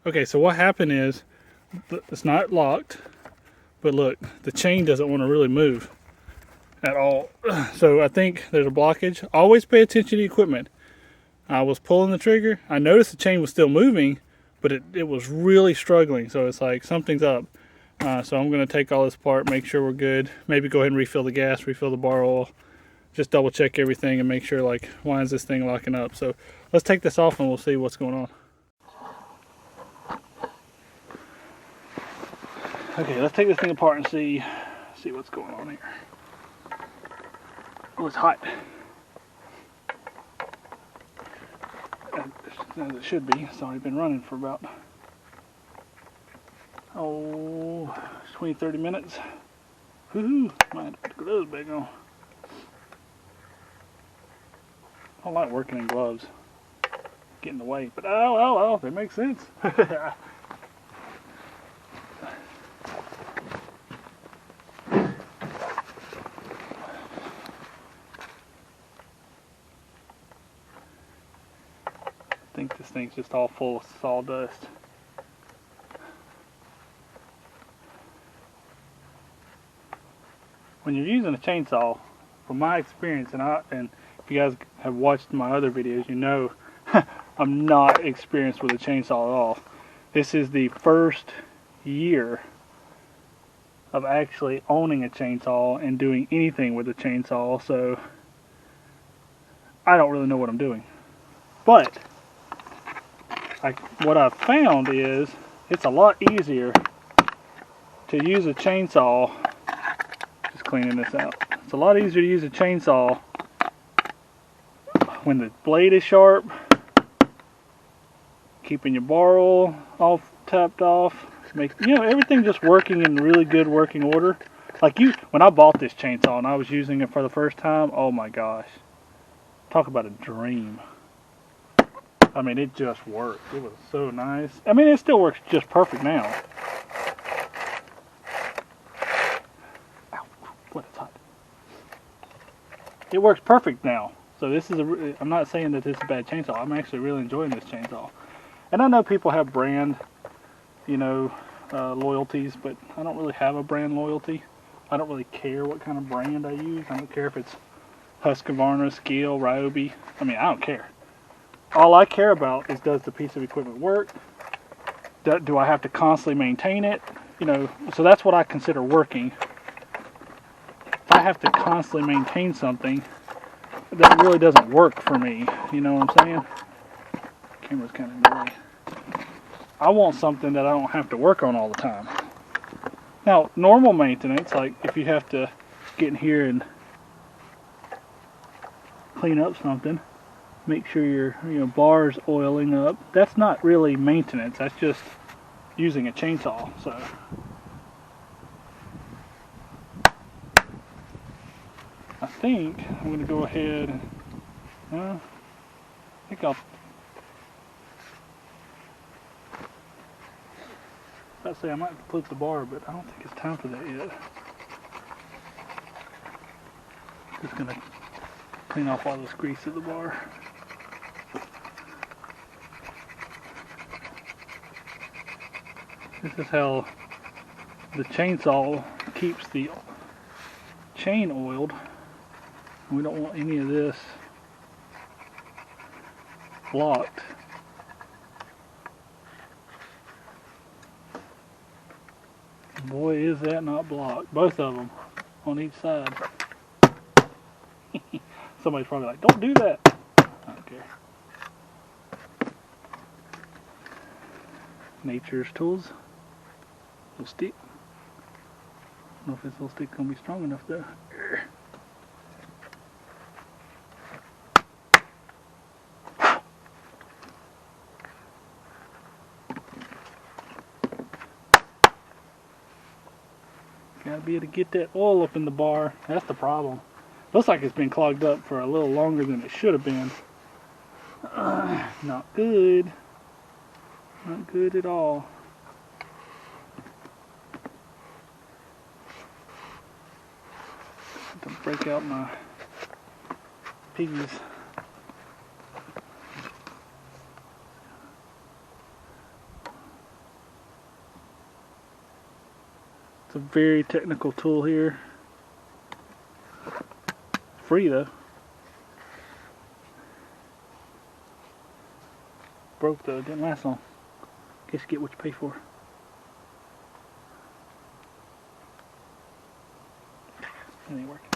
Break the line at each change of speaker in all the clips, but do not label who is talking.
Okay, so what happened is, it's not locked, but look, the chain doesn't want to really move at all. So I think there's a blockage. Always pay attention to the equipment. I was pulling the trigger. I noticed the chain was still moving, but it was really struggling. So it's like something's up. So I'm going to take all this apart, make sure we're good. Maybe go ahead and refill the gas, refill the bar oil. Just double check everything and make sure, like, why is this thing locking up? So let's take this off and we'll see what's going on. Okay, let's take this thing apart and see what's going on here. Oh, it's hot. As it should be. It's already been running for about 20-30 minutes. Woohoo! Might have to put the gloves back on. I don't like working in gloves. Get in the way, but oh, that makes sense. I think this thing's just all full of sawdust. When you're using a chainsaw, from my experience, and if you guys have watched my other videos, you know I'm not experienced with a chainsaw at all. This is the first year of actually owning a chainsaw and doing anything with a chainsaw, so I don't really know what I'm doing. But what I've found is it's a lot easier to use a chainsaw. Just cleaning this out. It's a lot easier to use a chainsaw when the blade is sharp, keeping your bar oil all tapped off, everything just working in really good working order. Like when I bought this chainsaw and I was using it for the first time, oh my gosh, talk about a dream. I mean, it just worked. It was so nice. I mean, it still works just perfect now. Ow, what is hot. It works perfect now. So this is I'm not saying that this is a bad chainsaw. I'm actually really enjoying this chainsaw. And I know people have brand, loyalties, but I don't really have a brand loyalty. I don't really care what kind of brand I use. I don't care if it's Husqvarna, Skil, Ryobi. I mean, I don't care. All I care about is, does the piece of equipment work? Do I have to constantly maintain it? So that's what I consider working. If I have to constantly maintain something, that really doesn't work for me. You know what I'm saying? Camera's kind of in the way. I want something that I don't have to work on all the time. Now, normal maintenance, like if you have to get in here and clean up something, make sure your bar's oiling up, that's not really maintenance. That's just using a chainsaw. So I think I'm going to go ahead and I think I'll say I might flip the bar, but I don't think it's time for that yet. Just going to clean off all this grease of the bar. This is how the chainsaw keeps the chain oiled. We don't want any of this blocked. Boy, is that not blocked. Both of them on each side. Somebody's probably like, don't do that. I don't care. Nature's tools. Little stick. I don't know if this little stick's gonna be strong enough though. Gotta be able to get that oil up in the bar. That's the problem. Looks like it's been clogged up for a little longer than it should have been. Not good. Not good at all. Don't break out my piggies. It's a very technical tool here. Free though. Broke though, didn't last long. Guess you get what you pay for. It ain't working.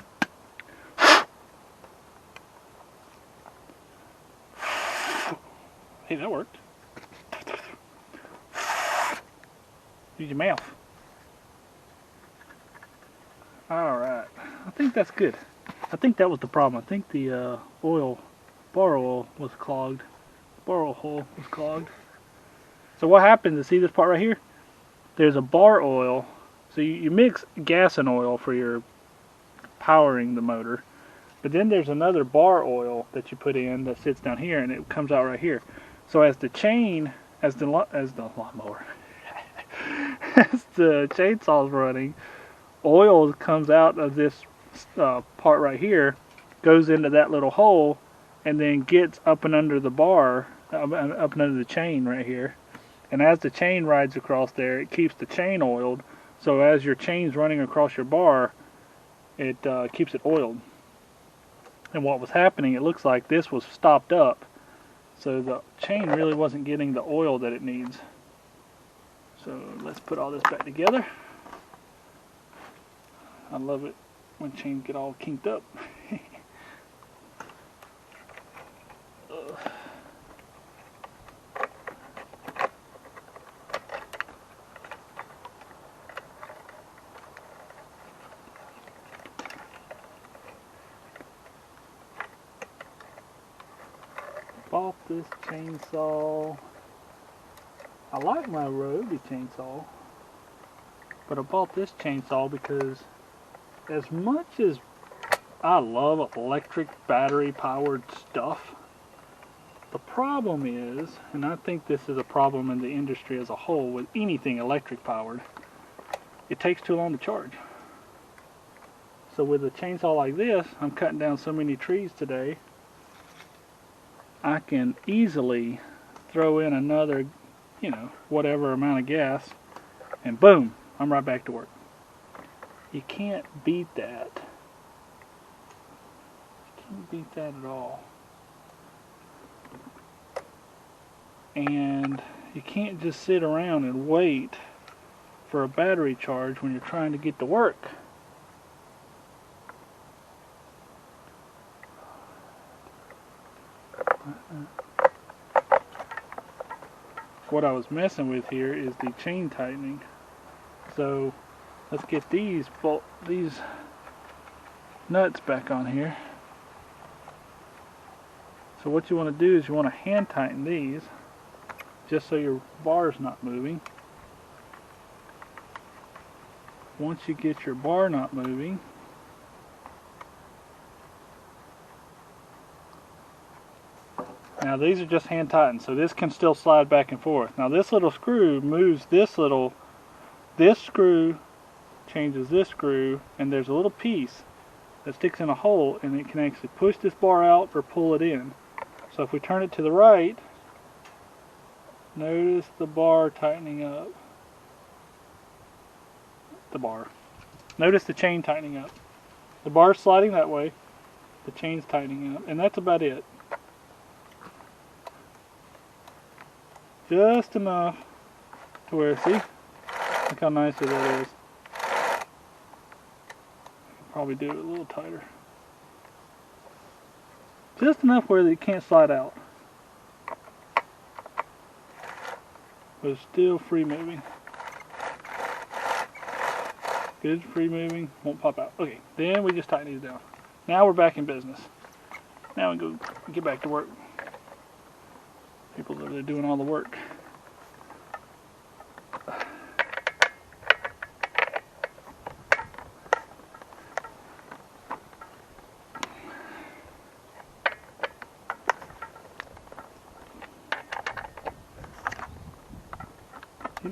Hey, that worked. Use your mouth. Alright, I think that's good. I think that was the problem. I think the bar oil was clogged. Bar oil hole was clogged. So what happens is, see this part right here? There's a bar oil. So you mix gas and oil for your powering the motor. But then there's another bar oil that you put in that sits down here, and it comes out right here. So as the chain, as the lawnmower, as the chainsaw's running, oil comes out of this part right here, goes into that little hole, and then gets up and under the bar, up and under the chain right here. And as the chain rides across there, it keeps the chain oiled. So as your chain's running across your bar, it keeps it oiled. And what was happening, it looks like this was stopped up, so the chain really wasn't getting the oil that it needs. So let's put all this back together. I love it when chains get all kinked up. Bought this chainsaw. I like my Ryobi chainsaw, but I bought this chainsaw because as much as I love electric battery powered stuff, the problem is, and I think this is a problem in the industry as a whole with anything electric powered, it takes too long to charge. So with a chainsaw like this, I'm cutting down so many trees today, I can easily throw in another, whatever amount of gas, and boom, I'm right back to work. You can't beat that. You can't beat that at all. And you can't just sit around and wait for a battery charge when you're trying to get to work. What I was messing with here is the chain tightening. So let's get these nuts back on here. So what you want to do is you want to hand tighten these just so your bar is not moving. Once you get your bar not moving, now these are just hand tightened, so this can still slide back and forth. Now this little screw moves this screw changes this screw, and there's a little piece that sticks in a hole, and it can actually push this bar out or pull it in. So if we turn it to the right, notice the bar tightening up. Notice the chain tightening up. The bar's sliding that way, the chain's tightening up, and that's about it. Just enough to where, see? Look how nice that is. Probably do it a little tighter. Just enough where it can't slide out. But it's still free moving. Good, free moving, won't pop out. Okay, then we just tighten these down. Now we're back in business. Now we go get back to work. People are doing all the work.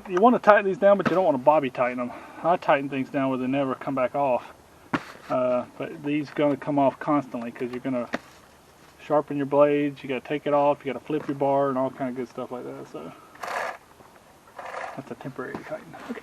You want to tighten these down, but you don't want to bobby tighten them. I tighten things down where they never come back off. But these are going to come off constantly because you're going to sharpen your blades, you got to take it off, you got to flip your bar and all kind of good stuff like that. So that's a temporary tighten. Okay.